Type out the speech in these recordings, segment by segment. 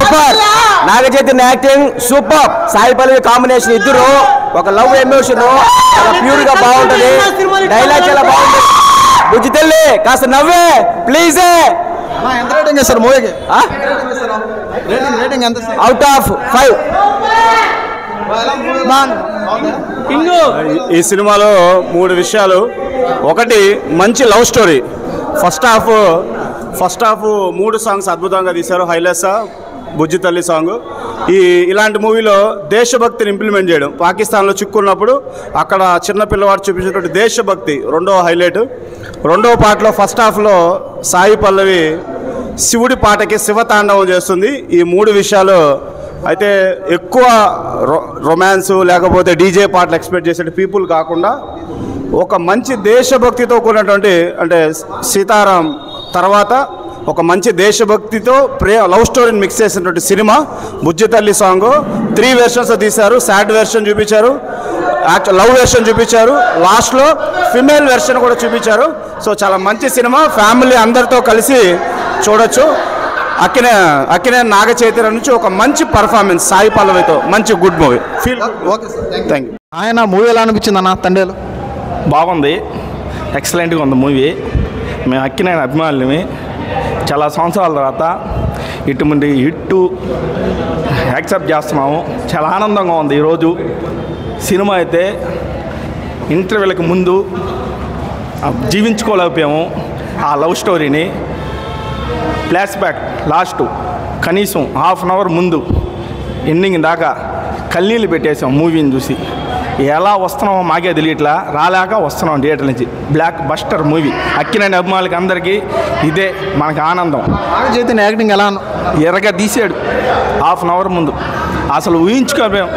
Super. Naga Chaitanya acting super. Sai Pallavi combination ఇద్దరు ఒక love emotion చాలా ప్యూర్ గా బాగుంటది. డైలాగ్ చాలా బాగుంటుంది. బుజ్జి తల్లి కాస్త నవ్వే ప్లీజ్. ఎంత రేటింగ్ ఇస్తారు మూవీకి? Out of 5. ఈ సినిమాలో 3 విషయాలు. ఒకటి మంచి love story. First half 3 songs అద్భుతంగా తీశారు. హైలెస్సా బుజ్జి తల్లి సాంగ్. ఇలాంటి మూవీలో దేశభక్తిని ఇంప్లిమెంట్ చేయడం, పాకిస్తాన్లో చిక్కున్నప్పుడు అక్కడ చిన్న పిల్లవాడు చూపించినటువంటి దేశభక్తి రెండవ హైలైట్. రెండవ పాటలో ఫస్ట్ హాఫ్లో సాయి పల్లవి శివుడి పాటకి శివతాండవం చేస్తుంది. ఈ 3 విషయాలు అయితే ఎక్కువ రొమాన్స్ లేకపోతే డీజే పాటలు ఎక్స్పెక్ట్ చేసే పీపుల్ కాకుండా ఒక మంచి దేశభక్తితో కూడినటువంటి, అంటే సీతారాం తర్వాత ఒక మంచి దేశభక్తితో లవ్ స్టోరీని మిక్స్ చేసినటువంటి సినిమా బుజ్జి తల్లి సాంగ్. 3 వెర్షన్స్ తీశారు. సాడ్ వెర్షన్ చూపించారు, లవ్ వెర్షన్ చూపించారు, లాస్ట్లో ఫిమేల్ వెర్షన్ కూడా చూపించారు. సో చాలా మంచి సినిమా, ఫ్యామిలీ అందరితో కలిసి చూడొచ్చు. అక్కినే నాగ చైతన్య నుంచి ఒక మంచి పర్ఫార్మెన్స్ సాయి పల్లవితో మంచి good movie feel. Okay sir, thank you. ఆయన మూవీ ఎలా అనిపించింది అన్న తండేలు? బాగుంది, ఎక్సలెంట్గా ఉంది మూవీ. మేము అక్కినేని అభిమానులమే. చాలా సంవత్సరాల తర్వాత ఇటువంటి హిట్టు యాక్సెప్ట్ చేస్తున్నాము. చాలా ఆనందంగా ఉంది ఈరోజు. సినిమా అయితే ఇంటర్వ్యూలకు ముందు జీవించుకోలేకపోయాము ఆ లవ్ స్టోరీని. ఫ్లాష్ బ్యాక్ లాస్ట్ కనీసం హాఫ్ అన్ అవర్ ముందు ఎండింగ్ దాకా కన్నీళ్ళు పెట్టేసాం మూవీని చూసి. ఎలా వస్తున్నామో మాకే తెలియట్లా, రాలేక వస్తున్నాం థియేటర్ నుంచి. Block buster movie. అక్కినేని అభిమానులకి అందరికీ ఇదే మనకు ఆనందం. నాగ చైతన్య యాక్టింగ్ ఎలా? ఎర్రగా తీసాడు హాఫ్ అన్ అవర్ ముందు. అసలు ఊహించుకోలేం.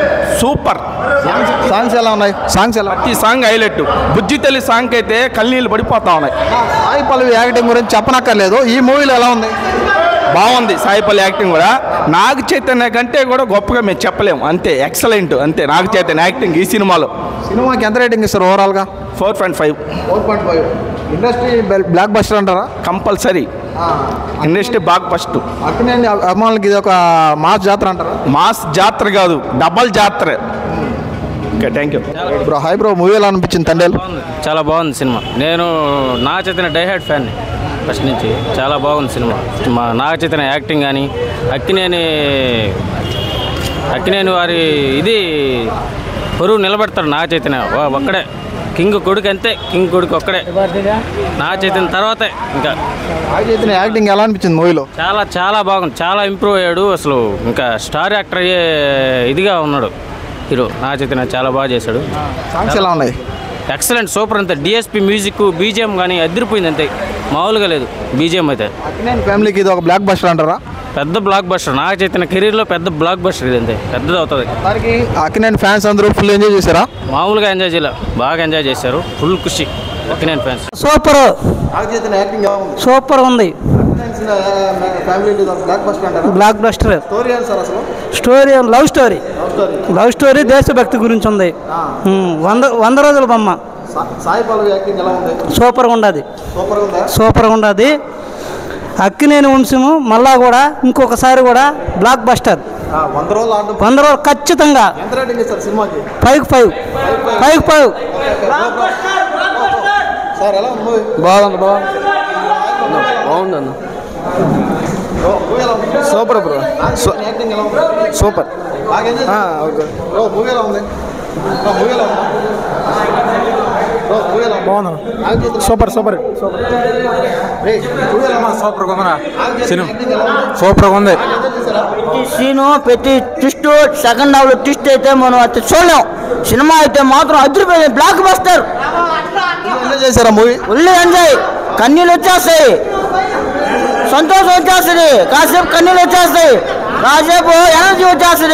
సూపర్. సాంగ్స్ ఎలా ఉన్నాయి? సాంగ్స్ ఎలా? ప్రతి సాంగ్ హైలైట్. బుజ్జి తల్లి సాంగ్ అయితే కన్నీళ్ళు పడిపోతా ఉన్నాయి. సాయి పల్లవి యాక్టింగ్ గురించి చెప్పనక్కర్లేదు. ఈ మూవీలో ఎలా ఉంది? బాగుంది. సాయి పల్లవి యాక్టింగ్ కూడా నాగ చైతన్య కంటే కూడా గొప్పగా మేము చెప్పలేము. అంతే, ఎక్సలెంట్. అంతే నాగ చైతన్య యాక్టింగ్ ఈ సినిమాలో. సినిమాకి ఎంత రేటింగ్ ఇస్తారు ఓవరాల్గా? 4.5. 4.5. ఇండస్ట్రీ బ్లాక్ బస్టర్ అంటారా? Compulsory industry block buster. Akkineni అభిమానులకి ఇది ఒక మాస్ జాతర అంటారా? మాస్ జాతర కాదు, డబల్ జాతర. Okay, thank you bro. Hi bro, movie ఎలా అనిపించింది తండేలు? చాలా బాగుంది సినిమా. నేను Naga Chaitanya diehard fan first నుంచి. చాలా బాగుంది సినిమా. మా నాగ చైతన్య యాక్టింగ్ కానీ, అక్కినేని వారి ఇది పొరుగు నిలబెడతాడు నాగ చైతన్య ఒక్కడే. కింగ్ కొడుకు అంతే, కింగ్ కొడుకు ఒక్కడే నాగ చైతన్య తర్వాతే. ఇంకా నాగ చైతన్య యాక్టింగ్ ఎలా అనిపించింది మూవీలో? చాలా చాలా బాగుంది. చాలా ఇంప్రూవ్ అయ్యాడు. అసలు ఇంకా స్టార్ యాక్టర్ అయ్యే ఇదిగా ఉన్నాడు హీరో నాగ చైతన్య. చాలా బాగా చేశాడు. సాంగ్స్ ఎలా ఉన్నాయి? Excellent, super. అంతే డిఎస్పి మ్యూజిక్, బీజిఎం కానీ అదిరిపోయింది. అంతే, మామూలుగా లేదు బీజిఎం అయితే. అక్కినేని ఫ్యామిలీకి ఇది ఒక బ్లాక్ బస్టర్ అంటారా? పెద్ద బ్లాక్ బస్టర్. నాగ చైతన్య కెరీర్లో పెద్ద బ్లాక్ బస్టర్ ఇది. అంతే, పెద్దది అవుతుంది. దానికి అక్కినేని ఫ్యాన్స్ అందరూ ఫుల్ ఎంజాయ్ చేశారా? మామూలుగా ఎంజాయ్ చేయలే, బాగా ఎంజాయ్ చేశారు. ఫుల్ ఖుషి అక్కినేని ఫ్యాన్స్. సూపర్ సూపర్ ఉంది. Block buster story, love story దేశభక్తి గురించి ఉంది. 100 రోజుల బొమ్మ. సూపర్గా ఉండదు. అక్కినేని వంశము మళ్ళా కూడా ఇంకొకసారి కూడా బ్లాక్ బస్టర్. 100 రోజులు ఖచ్చితంగా. 5 బాగుందన్న. Super bro. సూపర్. బాగుంది. సూపర్ సూపర్ ఉంది. సీను ప్రతి ట్విస్ట్, సెకండ్ హాఫ్ లో ట్విస్ట్ అయితే మనం అయితే చూడలేం. సినిమా అయితే మాత్రం అదిరిపోయింది. Block buster. చేశారా మూవీ? Full enjoy. కన్నీళ్ళు వచ్చేస్తాయి, సంతోషం వచ్చేస్తుంది, కాసేపు కన్నీళ్ళు వచ్చేస్తాయి, కాసేపు ఎనర్జీ వచ్చేస్తుంది.